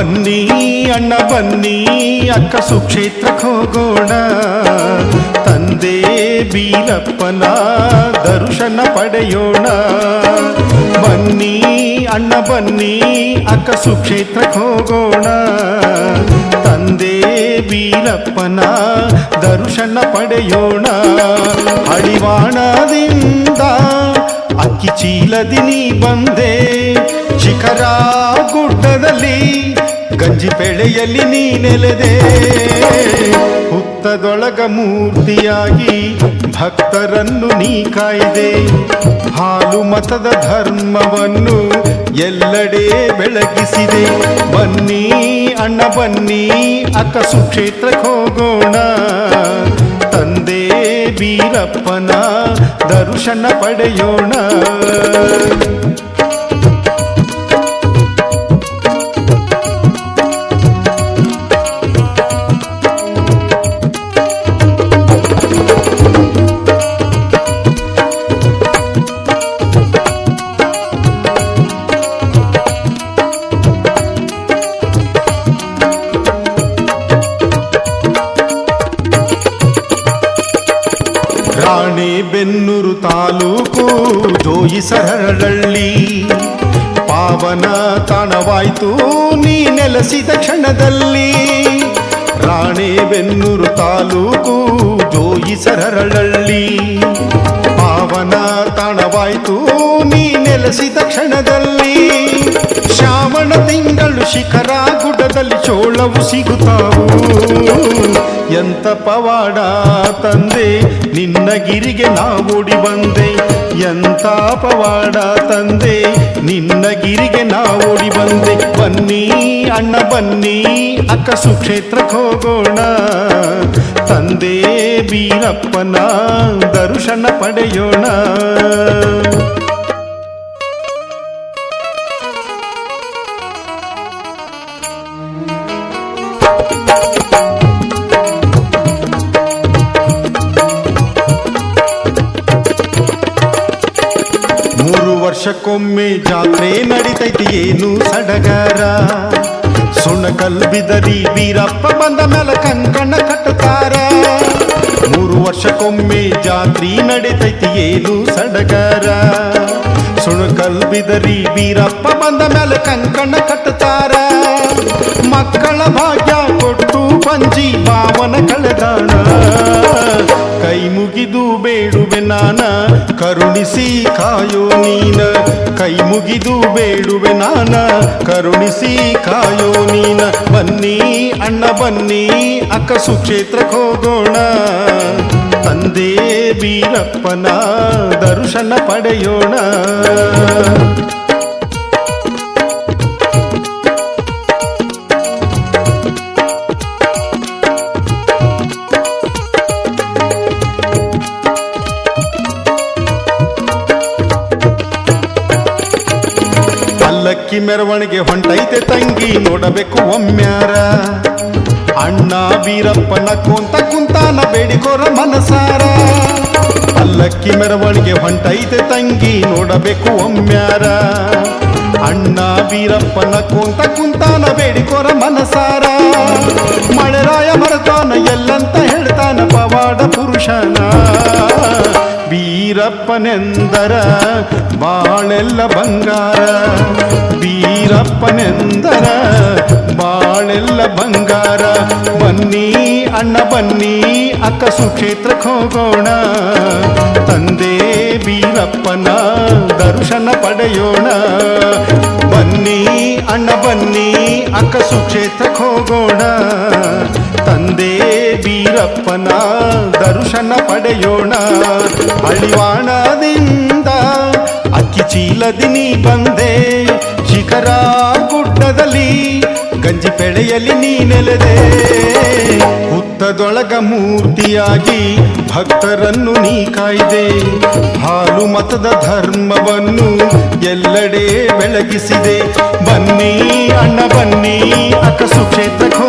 ಬನ್ನಿ ಅಣ್ಣ ಬನ್ನಿ ಅಕ್ಕ ಸುಕ್ಷೇತ್ರಕ್ಕೆ ಹೋಗೋಣ, ತಂದೆ ಬೀರಪ್ಪನ ದರ್ಶನ ಪಡೆಯೋಣ. ಬನ್ನಿ ಅಣ್ಣ ಬನ್ನಿ ಅಕ್ಕ ಸುಕ್ಷೇತ್ರಕ್ಕೆ ಹೋಗೋಣ, ತಂದೆ ಬೀರಪ್ಪನ ದರ್ಶನ ಪಡೆಯೋಣ. ಅಡಿವಾಣದಿಂದ ಅಕ್ಕಿ ಚೀಲದಿ ನೀ ಬಂದೆ, ಶಿಖರ ಗುಡ್ಡದಲ್ಲಿ ಗಂಜಿ ಬೆಳೆಯಲ್ಲಿ ನೀ ನೆಲೆದೆ. ಹುತ್ತದೊಳಗ ಮೂರ್ತಿಯಾಗಿ ಭಕ್ತರನ್ನು ನೀ ಕಾಯ್ದೆ, ಹಾಲು ಮತದ ಧರ್ಮವನ್ನು ಎಲ್ಲೆಡೆ ಬೆಳಗಿಸಿದೆ. ಬನ್ನಿ ಅಣ್ಣ ಬನ್ನಿ ಅಕ್ಕ ಸುಕ್ಷೇತ್ರಕ್ಕೆ ಹೋಗೋಣ, ತಂದೆ ಬೀರಪ್ಪನ ದರ್ಶನ ಪಡೆಯೋಣ. ರಾಣೆಬೆನ್ನೂರು ತಾಲೂಕು ಜೋಯಿಸರಹಳ್ಳಿ ಪಾವನ ತಾಣವಾಯ್ತು ನೀ ನೆಲೆಸಿದ ಕ್ಷಣದಲ್ಲಿ. ರಾಣೆಬೆನ್ನೂರು ತಾಲೂಕು ಜೋಯಿಸರಹಳ್ಳಿ ಪಾವನ ತಾಣವಾಯ್ತು ನೀ ನೆಲೆಸಿದ ಕ್ಷಣದಲ್ಲಿ. ಶ್ರಾವಣ ತಿಂಗಳು ಶಿಖರ ಗುಡ್ಡದಲ್ಲಿ ಚೋಳವು ಸಿಗುತ್ತಾವು, ಎಂತ ಪವಾಡ ತಂದೆ ನಿನ್ನ ಗಿರಿಗೆ ನಾವೋಡಿ ಬಂದೆ. ಎಂತ ಪವಾಡ ತಂದೆ ನಿನ್ನ ಗಿರಿಗೆ ನಾವೋಡಿ ಬಂದೆ. ಬನ್ನಿ ಅಣ್ಣ ಬನ್ನಿ ಅಕ್ಕ ಸುಕ್ಷೇತ್ರಕ್ಕೆ ಹೋಗೋಣ, ತಂದೆ ಬೀರಪ್ಪನ ದರ್ಶನ ಪಡೆಯೋಣ. ವರ್ಷಕ್ಕೊಮ್ಮೆ ಜಾತ್ರೆ ನಡಿತೈತಿ ಏನು ಸಡಗರ, ಸುಣಕಲ್ ಬಿದರಿ ಬೀರಪ್ಪ ಬಂದ ಮೇಲೆ ಕಂಕಣ ಕಟ್ಟುತ್ತಾರ. 3 ವರ್ಷಕ್ಕೊಮ್ಮೆ ಜಾತ್ರೆ ನಡಿತೈತಿ ಏನು ಸಡಗರ, ಸುಣಕಲ್ ಬಿದರಿ ಬೀರಪ್ಪ ಬಂದ ಮೇಲೆ ಕಂಕಣ ಕಟ್ಟುತ್ತಾರ. ಮಕ್ಕಳ ಭಾಗ್ಯ ಕೊಟ್ಟು ಪಂಜಿ ಪಾವನ ಕಳೆದಾಣ, ಕೈ ಮುಗಿದು ಬೇಡುವೆ ನಾನ ಕರುಣಿಸಿ ಕಾಯೋ ನೀನ. ಕೈ ಮುಗಿದು ಬೇಡುವೆ ನಾನ ಕರುಣಿಸಿ ಕಾಯೋ ನೀನ. ಬನ್ನಿ ಅಣ್ಣ ಬನ್ನಿ ಅಕ್ಕ ಸುಕ್ಷೇತ್ರಕ್ಕೆ ಹೋಗೋಣ, ತಂದೆ ಬೀರಪ್ಪನ ದರ್ಶನ ಪಡೆಯೋಣ. ಪಲ್ಲಕ್ಕಿ ಮೆರವಣಿಗೆ ಹೊಂಟೈತೆ ತಂಗಿ ನೋಡಬೇಕು ಒಮ್ಮ್ಯಾರ, ಅಣ್ಣ ಬೀರಪ್ಪನ ಕುಂತಾನ ಬೇಡಿಕೋರ ಮನಸಾರ. ಪಲ್ಲಕ್ಕಿ ಮೆರವಣಿಗೆ ಹೊಂಟೈತೆ ತಂಗಿ ನೋಡಬೇಕು ಒಮ್ಮ್ಯಾರ, ಅಣ್ಣ ಬೀರಪ್ಪನ ಕುಂತಾನ ಬೇಡಿಕೋರ ಮನಸಾರ. ಮಳೆರಾಯ ಮರತಾನ ಎಲ್ಲಂತ ಹೇಳ್ತಾನ ಪವಾಡ ಪುರುಷನ, ಬೀರಪ್ಪನೆಂದರ ಬಾಳೆಲ್ಲ ಬಂಗಾರ. ಬೀರಪ್ಪನೆಂದರ ಬಾಳೆಲ್ಲ ಬಂಗಾರ. ಬನ್ನಿ ಅಣ್ಣ ಬನ್ನಿ ಅಕ್ಕ ಸುಕ್ಷೇತ್ರಕ್ಕೆ ಹೋಗೋಣ, ತಂದೆ ಬೀರಪ್ಪನ ದರ್ಶನ ಪಡೆಯೋಣ. ಬನ್ನಿ ಅಣ್ಣ ಬನ್ನಿ ಅಕ್ಕ ಸುಕ್ಷೇತ್ರಕ್ಕೆ ಹೋಗೋಣ, ತಂದೆ ಬೀರಪ್ಪನ ದರ್ಶನ ಪಡೆಯೋಣ. ಅಳಿವಾಣದಿಂದ ಅಕ್ಕಿ ಚೀಲದಿ ನೀ ಬಂದೆ, ಶಿಖರ ಗುಡ್ಡದಲ್ಲಿ ಗಂಜಿ ಪೆಳೆಯಲ್ಲಿ ನೀ ನೆಲೆದೆ. ಹುತ್ತದೊಳಗ ಮೂರ್ತಿಯಾಗಿ ಭಕ್ತರನ್ನು ನೀ ಕಾಯ್ದೆ, ಹಾಲು ಮತದ ಧರ್ಮವನ್ನು ಎಲ್ಲೆಡೆ ಬೆಳಗಿಸಿದೆ. ಬನ್ನಿ ಅಣ್ಣ ಬನ್ನಿ ಅಕ್ಕ ಸುಕ್ಷೇತ್ರಕ್ಕೆ